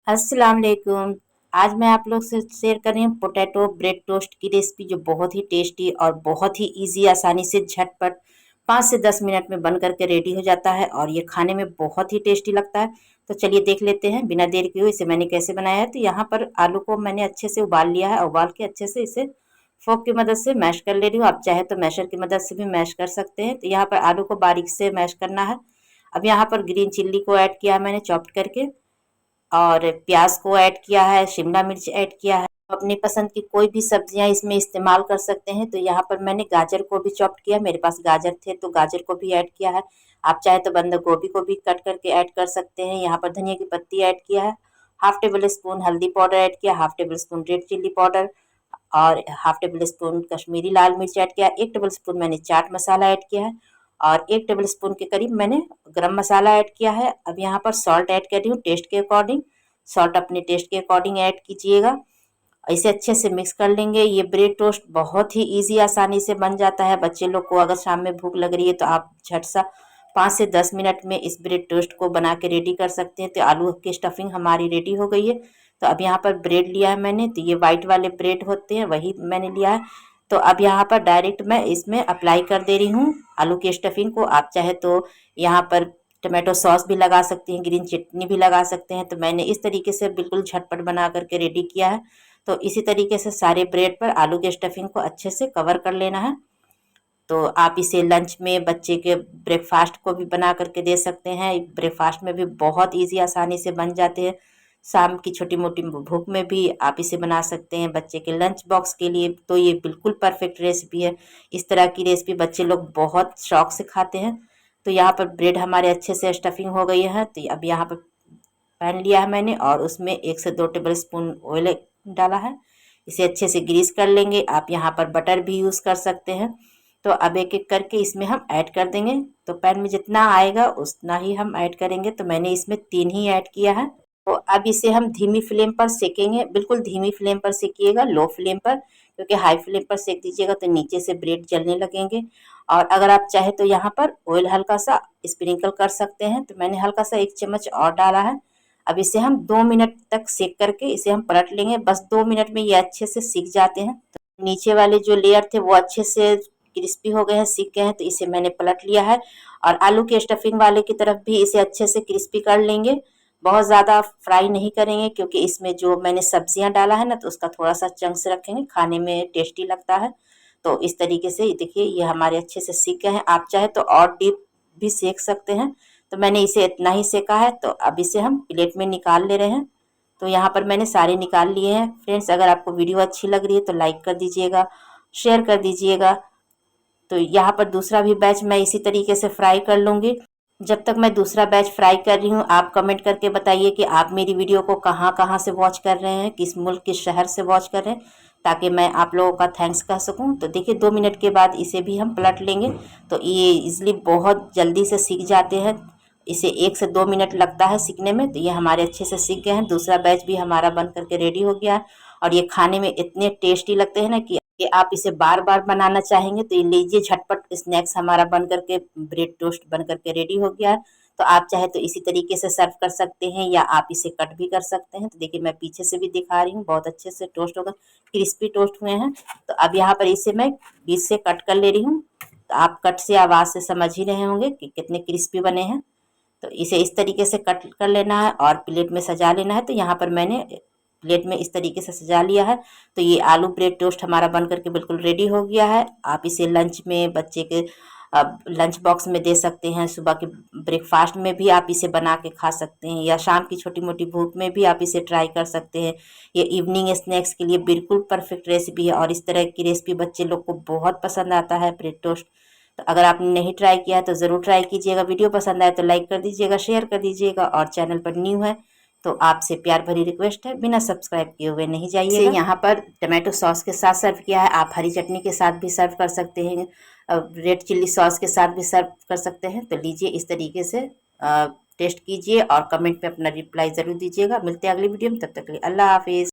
अस्सलाम वालेकुम। आज मैं आप लोग से शेयर कर रही हूँ पोटैटो ब्रेड टोस्ट की रेसिपी, जो बहुत ही टेस्टी और बहुत ही इजी, आसानी से झटपट 5 से 10 मिनट में बन करके रेडी हो जाता है और ये खाने में बहुत ही टेस्टी लगता है। तो चलिए देख लेते हैं बिना देर किए हुए इसे मैंने कैसे बनाया है। तो यहाँ पर आलू को मैंने अच्छे से उबाल लिया है, उबाल के अच्छे से इसे फोक की मदद से मैश कर ले रही हूँ। आप चाहे तो मैशर की मदद से भी मैश कर सकते हैं। तो यहाँ पर आलू को बारीक से मैश करना है। अब यहाँ पर ग्रीन चिल्ली को ऐड किया है मैंने चॉप्ड करके, और प्याज को ऐड किया है, शिमला मिर्च ऐड किया है। अपनी पसंद की कोई भी सब्जियां इसमें इस्तेमाल कर सकते हैं। तो यहाँ पर मैंने गाजर को भी चॉप किया, मेरे पास गाजर थे तो गाजर को भी ऐड किया है। आप चाहे तो बंद गोभी को भी कट करके ऐड कर सकते हैं। यहाँ पर धनिया की पत्ती ऐड किया है, हाफ टेबल स्पून हल्दी पाउडर ऐड किया, half table spoon red chilli powder और हाफ टेबल स्पून कश्मीरी लाल मिर्च ऐड किया, 1 टेबल स्पून मैंने चाट मसाला ऐड किया है और 1 टेबल स्पून के करीब मैंने गरम मसाला ऐड किया है। अब यहाँ पर सॉल्ट ऐड कर रही हूँ टेस्ट के अकॉर्डिंग। सॉल्ट अपने टेस्ट के अकॉर्डिंग ऐड कीजिएगा। इसे अच्छे से मिक्स कर लेंगे। ये ब्रेड टोस्ट बहुत ही इजी, आसानी से बन जाता है। बच्चे लोग को अगर शाम में भूख लग रही है तो आप झट सा 5 से 10 मिनट में इस ब्रेड टोस्ट को बना के रेडी कर सकते हैं। तो आलू की स्टफिंग हमारी रेडी हो गई है। तो अब यहाँ पर ब्रेड लिया है मैंने, तो ये वाइट वाले ब्रेड होते हैं वही मैंने लिया है। तो अब यहाँ पर डायरेक्ट मैं इसमें अप्लाई कर दे रही हूँ आलू की स्टफिंग को। आप चाहे तो यहाँ पर टमाटो सॉस भी लगा सकती हैं, ग्रीन चटनी भी लगा सकते हैं। तो मैंने इस तरीके से बिल्कुल झटपट बना करके रेडी किया है। तो इसी तरीके से सारे ब्रेड पर आलू के स्टफिंग को अच्छे से कवर कर लेना है। तो आप इसे लंच में बच्चे के ब्रेकफास्ट को भी बना करके दे सकते हैं। ब्रेकफास्ट में भी बहुत इजी, आसानी से बन जाते हैं। शाम की छोटी मोटी भूख में भी आप इसे बना सकते हैं। बच्चे के लंच बॉक्स के लिए तो ये बिल्कुल परफेक्ट रेसिपी है। इस तरह की रेसिपी बच्चे लोग बहुत शौक से खाते हैं। तो यहाँ पर ब्रेड हमारे अच्छे से स्टफिंग हो गई है। तो अब यहाँ पर पैन लिया है मैंने और उसमें 1 से 2 टेबल स्पून ऑयल डाला है। इसे अच्छे से ग्रीस कर लेंगे। आप यहाँ पर बटर भी यूज़ कर सकते हैं। तो अब एक एक करके इसमें हम ऐड कर देंगे। तो पैन में जितना आएगा उतना ही हम ऐड करेंगे। तो मैंने इसमें 3 ही ऐड किया है। तो अब इसे हम धीमी फ्लेम पर सेकेंगे। बिल्कुल धीमी फ्लेम पर सेकिएगा, लो फ्लेम पर, क्योंकि हाई फ्लेम पर सेक दीजिएगा तो नीचे से ब्रेड जलने लगेंगे। और अगर आप चाहे तो यहाँ पर ऑयल हल्का सा स्प्रिंकल कर सकते हैं। तो मैंने हल्का सा 1 चम्मच और डाला है। अब इसे हम 2 मिनट तक सेक करके इसे हम पलट लेंगे। बस 2 मिनट में ये अच्छे से सीख जाते हैं। तो नीचे वाले जो लेयर थे वो अच्छे से क्रिस्पी हो गए हैं, सीख गए हैं। तो इसे मैंने पलट लिया है और आलू के स्टफिंग वाले की तरफ भी इसे अच्छे से क्रिस्पी कर लेंगे। बहुत ज़्यादा फ्राई नहीं करेंगे, क्योंकि इसमें जो मैंने सब्जियां डाला है ना, तो उसका थोड़ा सा चंक्स रखेंगे, खाने में टेस्टी लगता है। तो इस तरीके से देखिए ये हमारे अच्छे से सीख गए हैं। आप चाहे तो और डीप भी सेक सकते हैं। तो मैंने इसे इतना ही सेका है। तो अब इसे हम प्लेट में निकाल ले रहे हैं। तो यहाँ पर मैंने सारे निकाल लिए हैं। फ्रेंड्स, अगर आपको वीडियो अच्छी लग रही है तो लाइक कर दीजिएगा, शेयर कर दीजिएगा। तो यहाँ पर दूसरा भी बैच मैं इसी तरीके से फ्राई कर लूँगी। जब तक मैं दूसरा बैच फ्राई कर रही हूँ, आप कमेंट करके बताइए कि आप मेरी वीडियो को कहाँ कहाँ से वॉच कर रहे हैं, किस मुल्क, किस शहर से वॉच कर रहे हैं, ताकि मैं आप लोगों का थैंक्स कह सकूँ। तो देखिए 2 मिनट के बाद इसे भी हम पलट लेंगे। तो ये इजली बहुत जल्दी से सीख जाते हैं। इसे 1 से 2 मिनट लगता है सीखने में। तो ये हमारे अच्छे से सीख गए हैं। दूसरा बैच भी हमारा बन करके रेडी हो गया है। और ये खाने में इतने टेस्टी लगते हैं ना कि आप इसे बार बार बनाना चाहेंगे। तो ये लीजिए, झटपट स्नैक्स हमारा बन करके, ब्रेड टोस्ट बन करके रेडी हो गया है। तो आप चाहे तो इसी तरीके से सर्व कर सकते हैं या आप इसे कट भी कर सकते हैं। तो देखिए मैं पीछे से भी दिखा रही हूँ, बहुत अच्छे से टोस्ट होकर क्रिस्पी टोस्ट हुए हैं। तो अब यहाँ पर इसे मैं बीच से कट कर ले रही हूँ। तो आप कट से आवाज़ से समझ ही रहे होंगे कि कितने क्रिस्पी बने हैं। तो इसे इस तरीके से कट कर लेना है और प्लेट में सजा लेना है। तो यहाँ पर मैंने प्लेट में इस तरीके से सजा लिया है। तो ये आलू ब्रेड टोस्ट हमारा बन करके बिल्कुल रेडी हो गया है। आप इसे लंच में बच्चे के लंच बॉक्स में दे सकते हैं, सुबह के ब्रेकफास्ट में भी आप इसे बना के खा सकते हैं, या शाम की छोटी मोटी भूख में भी आप इसे ट्राई कर सकते हैं। ये इवनिंग स्नैक्स के लिए बिल्कुल परफेक्ट रेसिपी है और इस तरह की रेसिपी बच्चे लोग को बहुत पसंद आता है, ब्रेड टोस्ट। तो अगर आपने नहीं ट्राई किया है तो ज़रूर ट्राई कीजिएगा। वीडियो पसंद आए तो लाइक कर दीजिएगा, शेयर कर दीजिएगा, और चैनल पर न्यू है तो आपसे प्यार भरी रिक्वेस्ट है, बिना सब्सक्राइब किए हुए नहीं जाइएगा। इसे यहाँ पर टमाटो सॉस के साथ सर्व किया है। आप हरी चटनी के साथ भी सर्व कर सकते हैं, रेड चिल्ली सॉस के साथ भी सर्व कर सकते हैं। तो लीजिए, इस तरीके से टेस्ट कीजिए और कमेंट में अपना रिप्लाई ज़रूर दीजिएगा। मिलते हैं अगली वीडियो में, तब तक के लिए अल्लाह हाफिज़।